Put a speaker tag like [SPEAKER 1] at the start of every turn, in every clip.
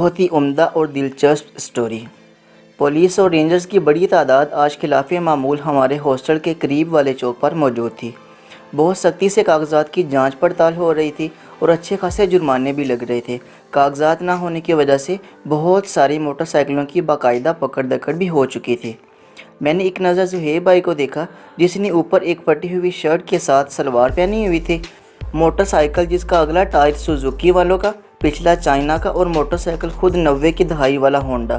[SPEAKER 1] بہت ہی عمدہ اور دلچسپ سٹوری۔ پولیس اور رینجرز کی بڑی تعداد آج خلاف معمول ہمارے ہاسٹل کے قریب والے چوک پر موجود تھی۔ بہت سختی سے کاغذات کی جانچ پڑتال ہو رہی تھی اور اچھے خاصے جرمانے بھی لگ رہے تھے۔ کاغذات نہ ہونے کی وجہ سے بہت ساری موٹر سائیکلوں کی باقاعدہ پکڑ دکڑ بھی ہو چکی تھی۔ میں نے ایک نظر زہیب بھائی کو دیکھا جس نے اوپر ایک پھٹی ہوئی شرٹ کے ساتھ سلوار پہنی ہوئی تھی۔ موٹر سائیکل جس کا اگلا ٹائر سوزوکی والوں کا، پچھلا چائنا کا اور موٹر سائیکل خود 90 کی دہائی والا ہونڈا،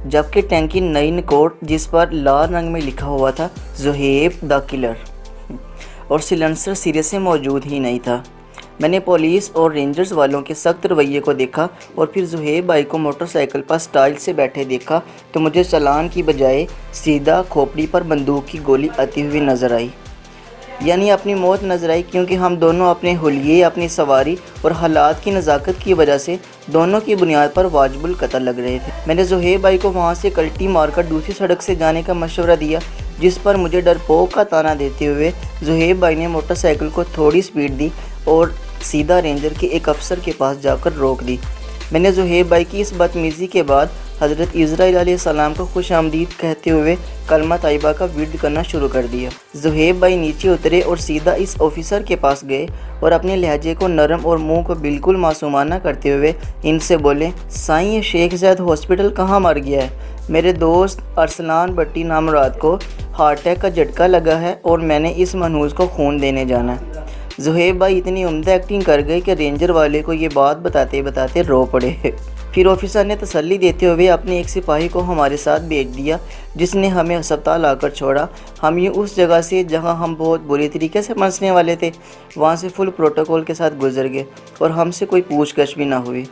[SPEAKER 1] جبکہ ٹینکی نئی نکوٹ جس پر لال رنگ میں لکھا ہوا تھا زہیب دا کلر، اور سلنسر سرے سے موجود ہی نہیں تھا۔ میں نے پولیس اور رینجرز والوں کے سخت رویے کو دیکھا اور پھر زہیب بھائی کو موٹر سائیکل پر سٹائل سے بیٹھے دیکھا تو مجھے چلان کی بجائے سیدھا کھوپڑی پر بندوق کی گولی آتی ہوئی نظر آئی، یعنی اپنی موت نظر آئی، کیونکہ ہم دونوں اپنے حلیے، اپنی سواری اور حالات کی نزاکت کی وجہ سے دونوں کی بنیاد پر واجب القتل لگ رہے تھے۔ میں نے زہیب بھائی کو وہاں سے کلٹی مار کر دوسری سڑک سے جانے کا مشورہ دیا، جس پر مجھے ڈرپوک کا طعنہ دیتے ہوئے زہیب بھائی نے موٹر سائیکل کو تھوڑی سپیڈ دی اور سیدھا رینجر کے ایک افسر کے پاس جا کر روک دی۔ میں نے زہیب بھائی کی اس بدتمیزی کے بعد حضرت عزرائیل علیہ السلام کو خوش آمدید کہتے ہوئے کلمہ طیبہ کا ورد کرنا شروع کر دیا۔ زہیب بھائی نیچے اترے اور سیدھا اس آفیسر کے پاس گئے اور اپنے لہجے کو نرم اور منہ کو بالکل معصومانہ کرتے ہوئے ان سے بولے، سائیں یہ شیخ زید ہاسپٹل کہاں مر گیا ہے؟ میرے دوست ارسلان بٹی نامراد کو ہارٹ اٹیک کا جھٹکا لگا ہے اور میں نے اس منحوس کو خون دینے جانا ہے۔ زہیب بھائی اتنی عمدہ ایکٹنگ کر گئے کہ رینجر والے کو یہ بات بتاتے بتاتے رو پڑے۔ پھر آفیسر نے تسلی دیتے ہوئے اپنے ایک سپاہی کو ہمارے ساتھ بھیج دیا جس نے ہمیں ہسپتال آ کر چھوڑا۔ ہم یہ اس جگہ سے جہاں ہم بہت بری طریقے سے پھنسنے والے تھے، وہاں سے فل پروٹوکول کے ساتھ گزر گئے اور ہم سے کوئی پوچھ گچھ بھی نہ ہوئی۔